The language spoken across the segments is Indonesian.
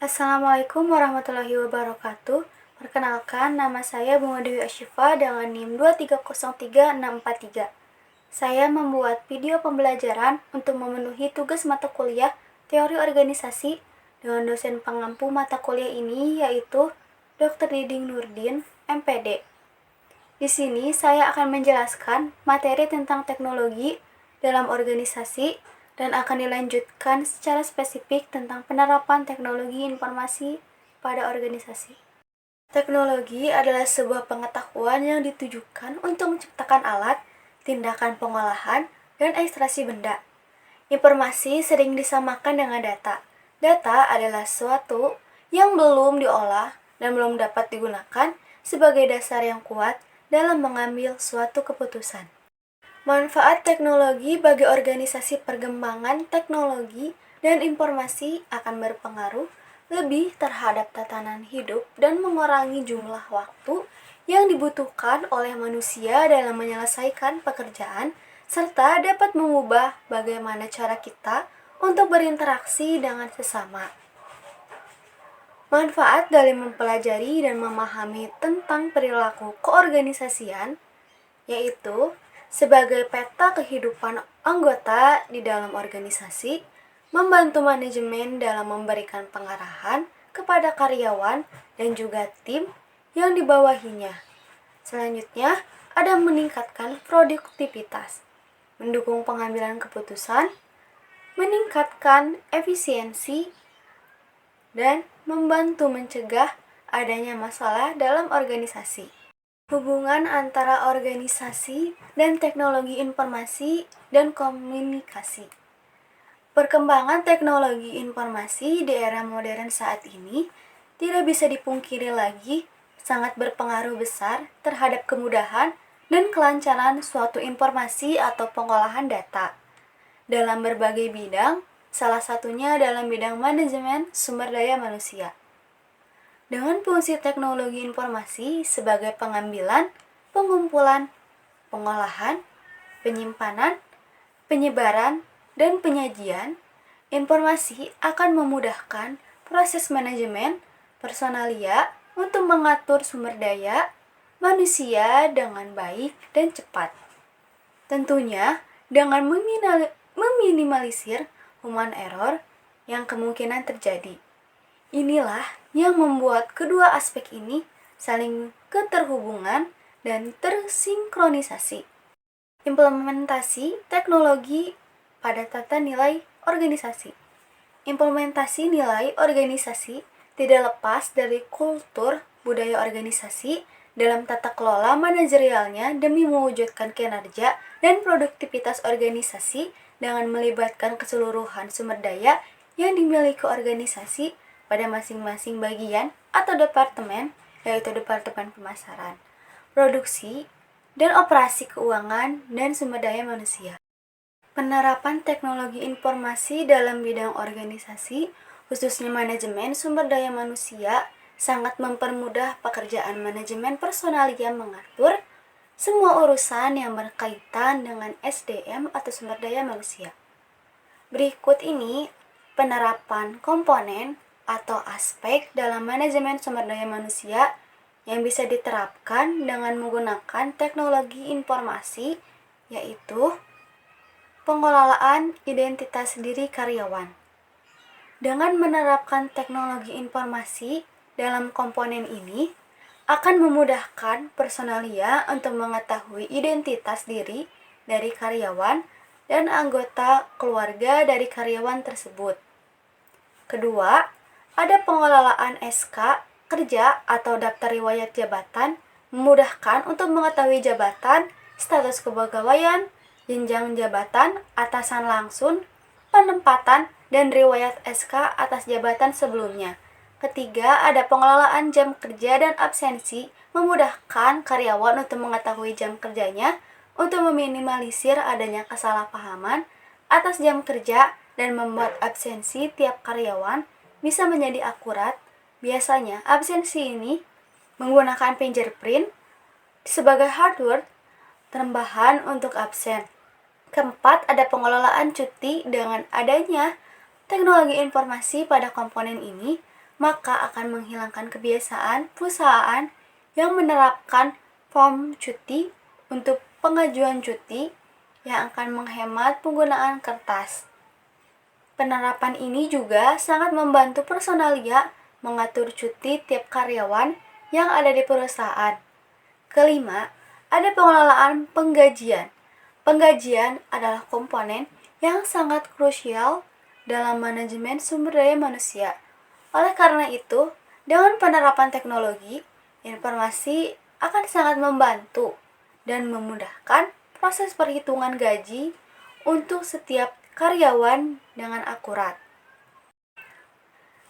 Assalamualaikum warahmatullahi wabarakatuh. Perkenalkan, nama saya Bunga Dewi Asyifa dengan NIM 2303643. Saya membuat video pembelajaran untuk memenuhi tugas mata kuliah Teori Organisasi dengan dosen pengampu mata kuliah ini yaitu Dr. Diding Nurdin, MPD. Di sini saya akan menjelaskan materi tentang teknologi dalam organisasi dan akan dilanjutkan secara spesifik tentang penerapan teknologi informasi pada organisasi. Teknologi adalah sebuah pengetahuan yang ditujukan untuk menciptakan alat, tindakan pengolahan, dan ekstraksi benda. Informasi sering disamakan dengan data. Data adalah sesuatu yang belum diolah dan belum dapat digunakan sebagai dasar yang kuat dalam mengambil suatu keputusan. Manfaat teknologi bagi organisasi. Perkembangan teknologi dan informasi akan berpengaruh lebih terhadap tatanan hidup dan mengurangi jumlah waktu yang dibutuhkan oleh manusia dalam menyelesaikan pekerjaan, serta dapat mengubah bagaimana cara kita untuk berinteraksi dengan sesama. Manfaat dari mempelajari dan memahami tentang perilaku keorganisasian yaitu sebagai peta kehidupan anggota di dalam organisasi, membantu manajemen dalam memberikan pengarahan kepada karyawan dan juga tim yang dibawahinya. Selanjutnya, ada meningkatkan produktivitas, mendukung pengambilan keputusan, meningkatkan efisiensi, dan membantu mencegah adanya masalah dalam organisasi. Hubungan antara organisasi dan teknologi informasi dan komunikasi. Perkembangan teknologi informasi di era modern saat ini tidak bisa dipungkiri lagi sangat berpengaruh besar terhadap kemudahan dan kelancaran suatu informasi atau pengolahan data dalam berbagai bidang, salah satunya dalam bidang manajemen sumber daya manusia. Dengan fungsi teknologi informasi sebagai pengambilan, pengumpulan, pengolahan, penyimpanan, penyebaran, dan penyajian, informasi akan memudahkan proses manajemen personalia untuk mengatur sumber daya manusia dengan baik dan cepat. Tentunya dengan meminimalisir human error yang kemungkinan terjadi. Inilah yang membuat kedua aspek ini saling keterhubungan dan tersinkronisasi. Implementasi teknologi pada tata nilai organisasi. Implementasi nilai organisasi tidak lepas dari kultur budaya organisasi dalam tata kelola manajerialnya demi mewujudkan kinerja dan produktivitas organisasi dengan melibatkan keseluruhan sumber daya yang dimiliki organisasi pada masing-masing bagian atau departemen, yaitu departemen pemasaran, produksi, dan operasi keuangan dan sumber daya manusia. Penerapan teknologi informasi dalam bidang organisasi, khususnya manajemen sumber daya manusia, sangat mempermudah pekerjaan manajemen personalia mengatur semua urusan yang berkaitan dengan SDM atau sumber daya manusia. Berikut ini penerapan komponen atau aspek dalam manajemen sumber daya manusia yang bisa diterapkan dengan menggunakan teknologi informasi, yaitu pengelolaan identitas diri karyawan. Dengan menerapkan teknologi informasi dalam komponen ini, akan memudahkan personalia untuk mengetahui identitas diri dari karyawan dan anggota keluarga dari karyawan tersebut. Kedua, ada pengelolaan SK kerja atau daftar riwayat jabatan, memudahkan untuk mengetahui jabatan, status kepegawaian, jenjang jabatan, atasan langsung, penempatan, dan riwayat SK atas jabatan sebelumnya. Ketiga, ada pengelolaan jam kerja dan absensi, memudahkan karyawan untuk mengetahui jam kerjanya, untuk meminimalisir adanya kesalahpahaman atas jam kerja dan membuat absensi tiap karyawan bisa menjadi akurat. Biasanya, absensi ini menggunakan fingerprint sebagai hardware tambahan untuk absen. Keempat, ada pengelolaan cuti. Dengan adanya teknologi informasi pada komponen ini, maka akan menghilangkan kebiasaan perusahaan yang menerapkan form cuti untuk pengajuan cuti yang akan menghemat penggunaan kertas. Penerapan ini juga sangat membantu personalia mengatur cuti tiap karyawan yang ada di perusahaan. Kelima, ada pengelolaan penggajian. Penggajian adalah komponen yang sangat krusial dalam manajemen sumber daya manusia. Oleh karena itu, dengan penerapan teknologi, informasi akan sangat membantu dan memudahkan proses perhitungan gaji untuk setiap karyawan dengan akurat.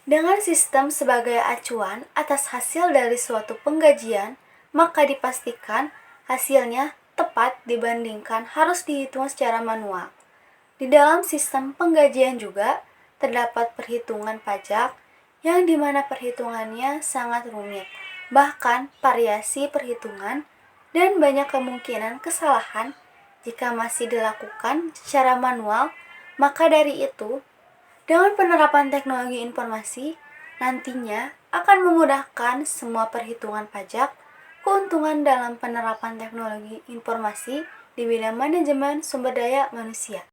Dengan sistem sebagai acuan atas hasil dari suatu penggajian, maka dipastikan hasilnya tepat dibandingkan harus dihitung secara manual. Di dalam sistem penggajian juga terdapat perhitungan pajak yang dimana perhitungannya sangat rumit, bahkan variasi perhitungan dan banyak kemungkinan kesalahan jika masih dilakukan secara manual. Maka dari itu, dengan penerapan teknologi informasi, nantinya akan memudahkan semua perhitungan pajak. Keuntungan dalam penerapan teknologi informasi di bidang manajemen sumber daya manusia.